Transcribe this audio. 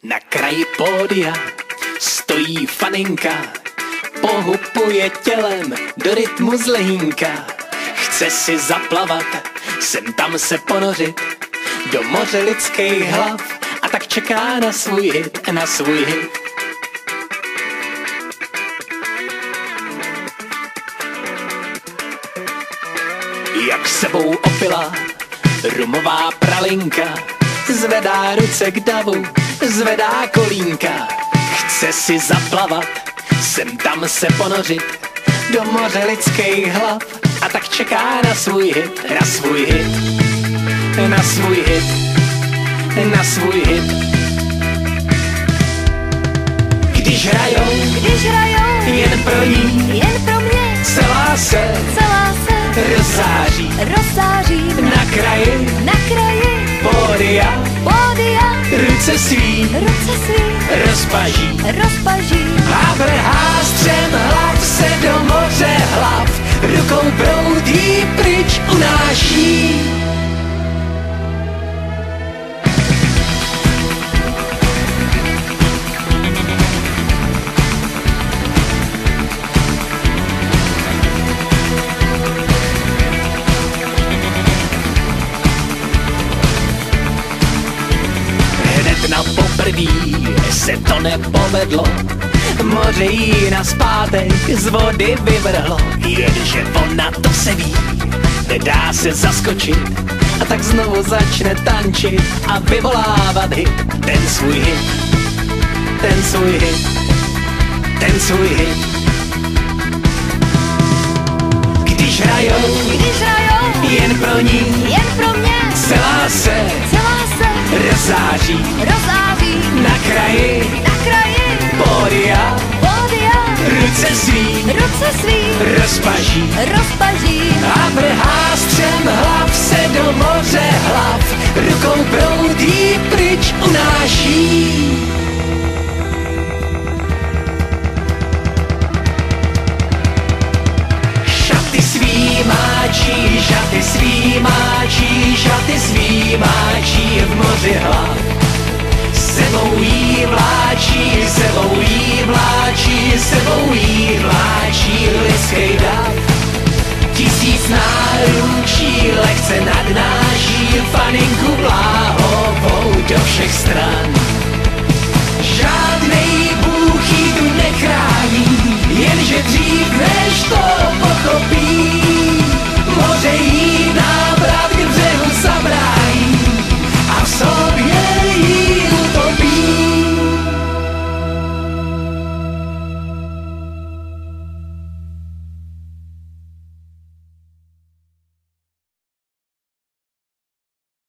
Na kraji pódia stojí faninka, pohupuje tělem do rytmu z lehínka. Chce si zaplavat, sem tam se ponořit do moře lidských hlav a tak čeká na svůj hit, na svůj hit. Jak sebou opila rumová pralinka, zvedá ruce k davu, zvedá kolínka. Chce si zaplavat, sem tam se ponořit do moře lidských hlav a tak čeká na svůj hit, na svůj hit, na svůj hit, na svůj hit. Když hrajou jen pro ní, jen pro mě, celá se rozzáří na kraji pódia, ruce svý rozpaží a vrhá střem hlav se do moře hlav, rukou proudí pryč unáší. Na poprví se to nepovedlo, moře jí nazpátek z vody vyvrhlo. Jenže ona to se ví, nedá se zaskočit a tak znovu začne tančit a vyvolávat hit. Ten svůj hit, ten svůj hit, ten svůj hit. Když hrajou jen pro ní, jen pro mě, celá se rozzáří na kraji pódia, ruce svý rozpaží a vrhá střem hlav se do moře hlav, rukou proudí pryč unáší. Šaty svý máčí, šaty svý máčí, šaty svý máčí v moři hlav. Sebou jí vláčí, sebou jí vláčí, sebou jí vláčí lidský dav. 1000 náručí lehce nadnáší faninku bláhovou do všech stran. Žádnej bůh jí tu nechrání, jenže dřív než to